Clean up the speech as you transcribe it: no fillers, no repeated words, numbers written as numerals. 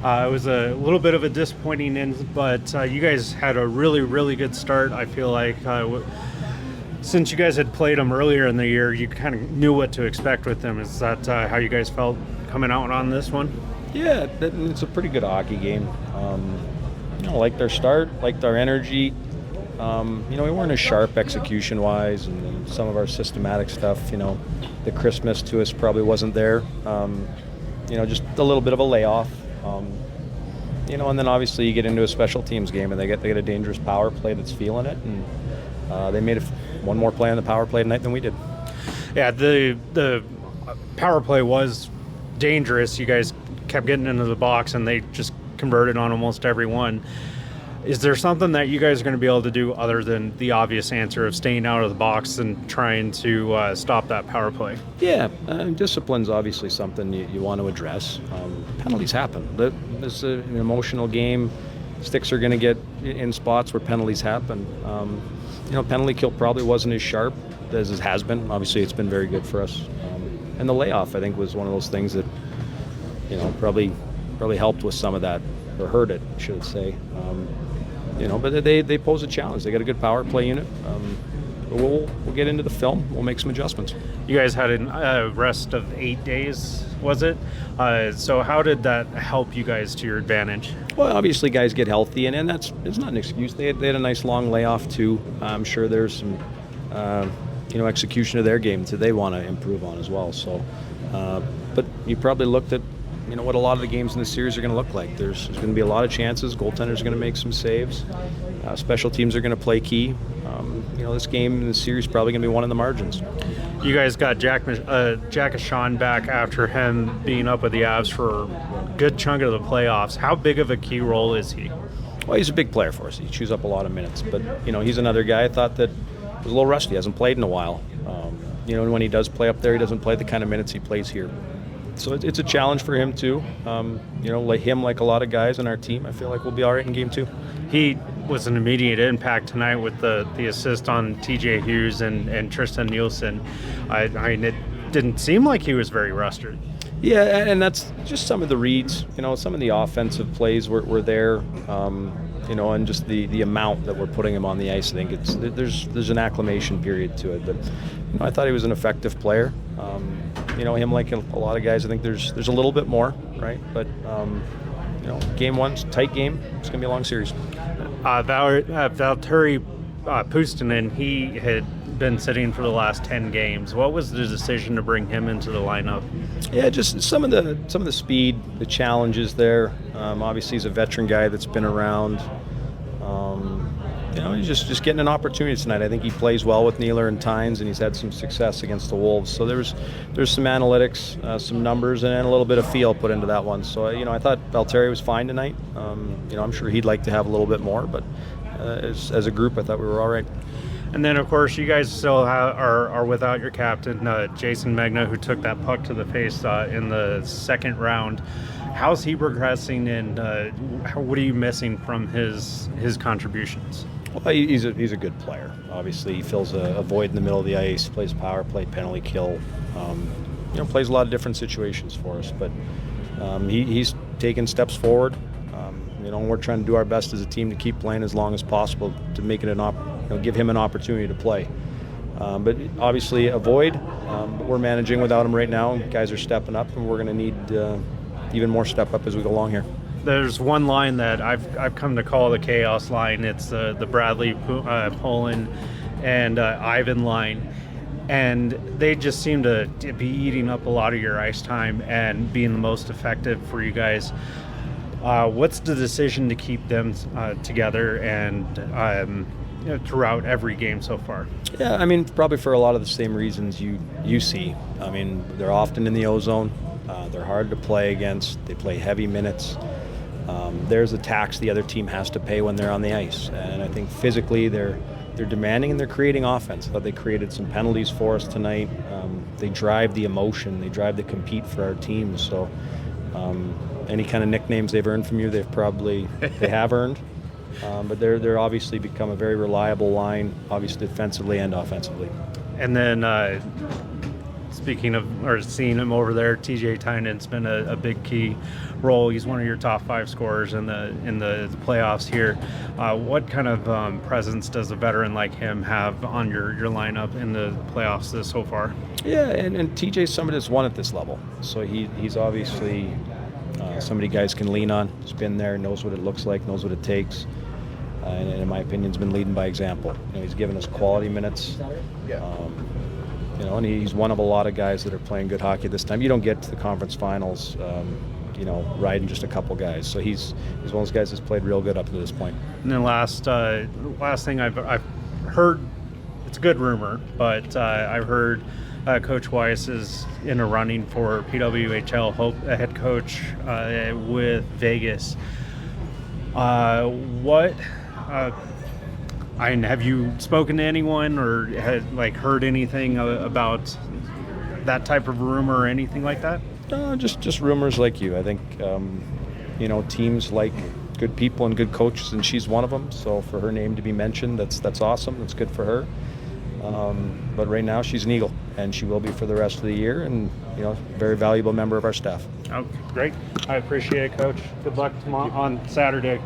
It was a little bit of a disappointing end, but you guys had a really, really good start. I feel like since you guys had played them earlier in the year, you kind of knew what to expect with them. Is that how you guys felt coming out on this one? Yeah, it's a pretty good hockey game. Liked their start, liked our energy. We weren't as sharp execution-wise, and some of our systematic stuff, the crispness to us probably wasn't there. Just a little bit of a layoff. And then obviously you get into a special teams game, and they get a dangerous power play that's feeling it, and they made one more play on the power play tonight than we did. Yeah, the power play was dangerous. You guys kept getting into the box, and they just converted on almost every one. Is there something that you guys are going to be able to do other than the obvious answer of staying out of the box and trying to stop that power play? Yeah, discipline's obviously something you want to address. Penalties happen. This is an emotional game. Sticks are going to get in spots where penalties happen. Penalty kill probably wasn't as sharp as it has been. Obviously, it's been very good for us. And the layoff, I think, was one of those things that probably helped with some of that, or hurt it, I should say. But they pose a challenge. They got a good power play unit. We'll get into the film. We'll make some adjustments. You guys had a rest of 8 days, was it? So how did that help you guys to your advantage? Well, obviously guys get healthy, and it's not an excuse. They had a nice long layoff too. I'm sure there's some execution of their game that they want to improve on as well. So, but you probably looked at what a lot of the games in the series are going to look like. There's going to be a lot of chances. Goaltenders are going to make some saves. Special teams are going to play key. This game in the series is probably going to be one in the margins. You guys got Jack Ashawn back after him being up with the Avs for a good chunk of the playoffs. How big of a key role is he? Well, he's a big player for us. He chews up a lot of minutes. But, he's another guy I thought that was a little rusty. He hasn't played in a while. And when he does play up there, he doesn't play the kind of minutes he plays here. So it's a challenge for him too. Like a lot of guys on our team, I feel like we'll be all right in game 2. He was an immediate impact tonight with the assist on TJ Hughes and Tristan Nielsen. I mean, it didn't seem like he was very rusted. Yeah, and that's just some of the reads. Some of the offensive plays were there. And just the amount that we're putting him on the ice. I think there's an acclimation period to it. But I thought he was an effective player. Him like a lot of guys, I think there's a little bit more, right? But game 1's a tight game. It's going to be a long series. Valtteri Puustinen, he had been sitting for the last 10 games. What was the decision to bring him into the lineup? Yeah, just some of the speed, the challenges there. Obviously, he's a veteran guy that's been around. He's just getting an opportunity tonight. I think he plays well with Nealer and Tynes, and he's had some success against the Wolves. So there's some analytics, some numbers, and a little bit of feel put into that one. So I thought Valtteri was fine tonight. I'm sure he'd like to have a little bit more, but as a group, I thought we were all right. And then, of course, you guys still are without your captain, Jason Megna, who took that puck to the face in the second round. How's he progressing, and what are you missing from his contributions? Well, he's a good player. Obviously, he fills a void in the middle of the ice, plays power play, penalty kill. Plays a lot of different situations for us. But he's taken steps forward. We're trying to do our best as a team to keep playing as long as possible to make it give him an opportunity to play. But obviously, a void. But we're managing without him right now. Guys are stepping up, and we're going to need even more step up as we go along here. There's one line that I've come to call the chaos line. It's the Bradley, Poland, and Ivan line, and they just seem to be eating up a lot of your ice time and being the most effective for you guys. What's the decision to keep them together and throughout every game so far? Yeah, I mean, probably for a lot of the same reasons you see. I mean, they're often in the O-zone. They're hard to play against. They play heavy minutes. There's a tax the other team has to pay when they're on the ice. And I think physically they're demanding and they're creating offense. I thought they created some penalties for us tonight. They drive the emotion. They drive the compete for our team. So any kind of nicknames they've earned from you, they have earned. But they're obviously become a very reliable line, obviously defensively and offensively. And then speaking of, or seeing him over there, TJ Tynan's been a big key role. He's one of your top 5 scorers in the playoffs here. What kind of presence does a veteran like him have on your lineup in the playoffs so far? Yeah, and TJ's somebody that's won at this level, so he's obviously somebody guys can lean on. He's been there, knows what it looks like, knows what it takes, and in my opinion, has been leading by example. He's given us quality minutes. And he's one of a lot of guys that are playing good hockey this time. You don't get to the conference finals, riding just a couple guys. So he's one of those guys that's played real good up to this point. And then last thing I've heard, it's a good rumor, but I've heard Coach Weiss is in a running for PWHL head coach with Vegas. Have you spoken to anyone or heard anything about that type of rumor or anything like that? Just rumors like you. I think teams like good people and good coaches, and she's one of them. So for her name to be mentioned, that's awesome. That's good for her. But right now she's an Eagle, and she will be for the rest of the year, and very valuable member of our staff. Okay, great. I appreciate it, Coach. Good luck tomorrow on Saturday.